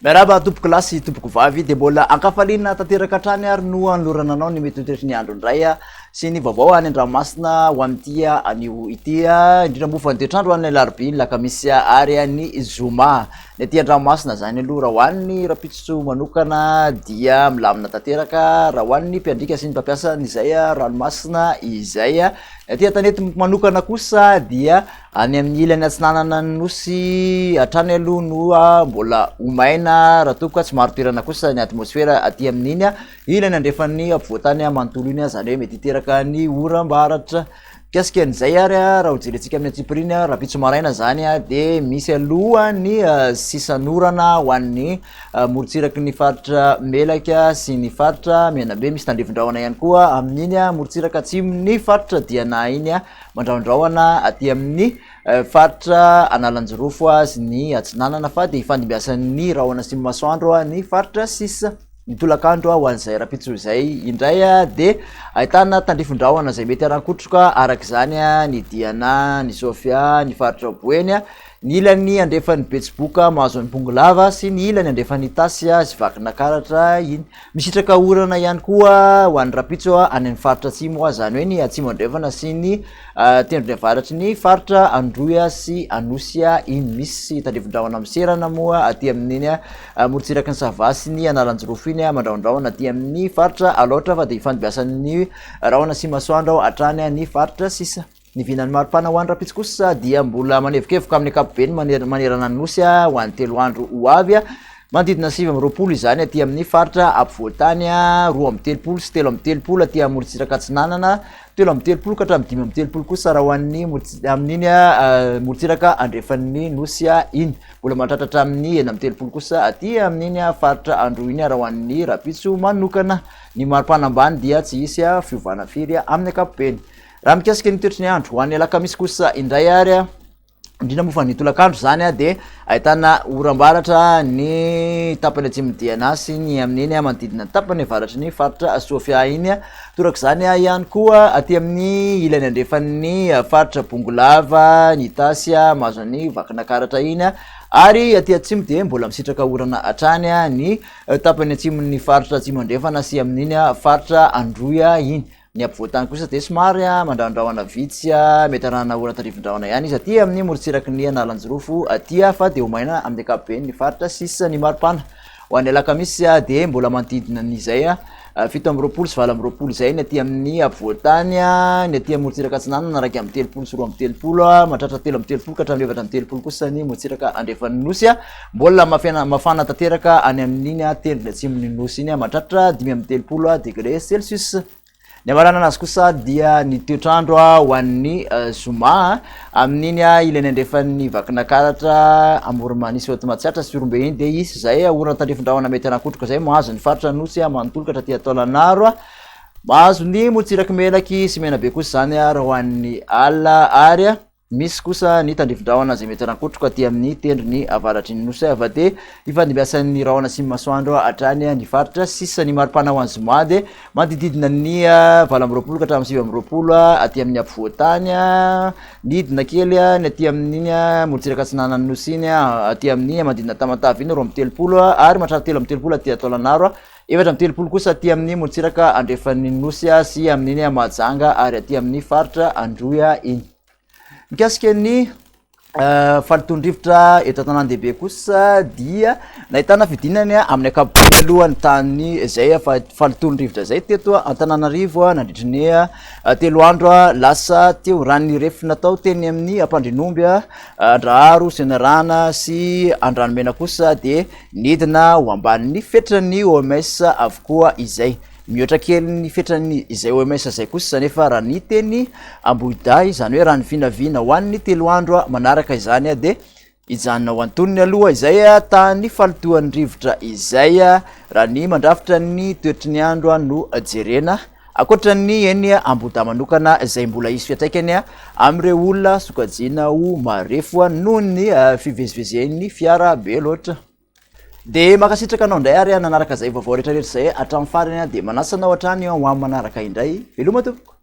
Meraba tompoko lasy tompoko vavy de mbola ankafaliana tanteraka hatrany ary no anolorana anao ny mety hotoetry ny andro indray sy ny vaovao any an-dranomasina ho amin'ity anio ity indrindra moa ny toetrandro any alarobia ny lakamisy ary ny zoma ny aty an-dranomasina zany aloha raha hoan'ny rapitso manokana dia milamina tanteraka raha hoan'ny mpiandrika sy ny mpampiasa n'izay ranomasina izay aty an-tanety manokana kosa dia any amin'ny ilany atsinanana nosy hatrany aloha no mbola omaina raha tokoka tsy maro toerana kosa ny atmosfera aty amin'iny ilany andrefan'ny ampovoantany manontolo iny zany hoe mety hiteraka ny oram-baratra mikasika an'izay ary raha hojerentsika amin'ny antsipiriny rapitso maraina zany de misy aloha ny sisanorana ho an'ny morotsiraky ny faritra melaka sy ny faritra menabe misy tandrivondrahona ihany koa amin'iny morotsiraka atsimo ny faritra diana iny mandraondrahona aty amin'ny faritra analanjirofo sy ny atsinanana fa de ifandimbiasan'ny rahona sy masoandro ny faritra sisa ny tolakandro ho an'izay rapitso izay indray de ahitana tandrifon-drahona zay mety arankotroka arak'izany ny diana ny sofia ny faritra boeny ny ilany andrefan'ny betsiboka mahazo ny pongolava sy ny ilany andrefan'ny tasy sy vakina karatra iny misitraka orana ihany koa ho an'ny rapitso any amin'ny faritra atsimo zany hoe ny atsimo andrefana sy ny tendrony avaratry ny faritra androya sy anosya iny misy tandrifon-drahona miserana moa aty amin'iny morotsiraky ny savasy ny analanjirofo iny mandraondrahona aty amin'ny faritra aloatra fa de ifandimbiasan'ny rahona sy masoandro hatrany ny faritra sisa ny vinany maripana ho an'ny rapitso kosa dia mbola manevokevoka amin'ny akapobeny manerana ny nosy ho an'ny telo andro ho avy manodidina 7 izany aty amin'ny faritra ampovoantany 2 sy 3 aty morotsiraka atsinanana 3 ka hatramin'ny 5 kosa raha ho an'ny amin'iny morotsiraka andrefan'ny nosy iny mbola mahatratratra amin'ny 3 kosa aty amin'iny faritra andro iny raha ho an'ny rapitso manokana ny maripana ambany dia tsy hisy fiovana firy amin'ny akapobeny raha mikasika ny toetry ny andro ho an'ny alakamisy kosa indray ary indrindra moa fa ny tolakandro zany de ahitana oram-baratra ny tapany atsimo-diana sy ny amin'iny manodidina tapany avaratry ny faritra sofia iny torak'izany ihany koa aty amin'ny ilany andrefan'ny faritra pongolava ny tasy mahazo ny vakina karatra iny ary aty atsimo de mbola misitraka orana hatrany ny tapany atsimon'ny faritra atsimo andrefana sy amin'iny faritra androya iny ny ampovoantany kosa de somary mandraondrahona vitsy mety arahana orana tandrivon-drahona ihany izy aty amin'ny morotsiraky ny analanjirofo aty fa de homaina amin'ny akapobeny ny faritra sisa ny maripana ho an'ny alakamisy de mbola manodidina n'izay 7 sy 20 zay ny aty amin'ny ampovoantany ny aty morotsiraka atsinanana raiky amin'ny 3 sy 3 mahatratra 3 ka hatramin'ny 7 kosa ny morotsiraka andrefan'ny nosy mbola mafana tanteraka any amin'iny tendrony atsimony nosy iny mahatratra 5 degré celsius ny amarana anazy kosa dia ny toetrandro ho an'ny zoma amin'iny ilany andrefan'ny vakina karatra amoromanisy otomatsiatra sy orombe iny de isy zay orana tandrifon-drahona mety arankotroka zay mahazo ny faritra nosy manontolo ka hatraty ataolanaro mahazo ny morotsiraky melaky sy menabe kosa zany raha ho an'ny ala ary misy kosa ny tandrifon-drahona zay mety arankotroka aty amin'ny tendrony avaratry ny nosy fa de ifandimbiasan'ny rahona sy masoandro hatrany ny faritra sisa ny maripana ho an'ny zoma de manodididina ny 20 ka hatramin'ny 7 aty amin'ny ampovoantany nidina kely ny aty amin'iny morotsiraka atsinanany nosy iny aty amin'ny manodidina tamatavy iny 13 ary mahatratra 13 aty ataolanaro 13 kosa aty amin'ny morotsiraka andrefan'ny nosy sy amin'iny mahajanga ary aty amin'ny faritra androya iny mikasika ny falitondrivotra eto an-tanàn-dehibe kosa dia nahitana fidinany amin'ny akapobeny aloha ny tany zay falitondrivotra zay teto Antananarivo nandritry ny 3 andro lasa teo raha ny refy natao teny amin'ny Ampandrinomby Andraharo Senarana sy Andranomena kosa de nidina ho ambanin'ny fetrany OMS avokoa izay mihoatra kely ny fetrany izay OMS zay kosa nefa raha ny teny Ambohidahy zany hoe raha ny vinavina ho an'ny 3 andro manaraka izany de ijanona ho antonony aloha izay tany falitohan'ny rivotra izay raha ny mandrafitra ny toetry ny andro no jerena akoatran'ny eny Ambohidahy manokana izay mbola isy fiatraikany amin'ireo olona sokajina ho marefo noho ny fivezivezen'ny fiara be loatra de makasitraka anao indray ary nanaraka zay vaovao rehetrarehetra zay hatramin'ny farany de manasanao hatrany ho amin'ny manaraka indray veloma tompoko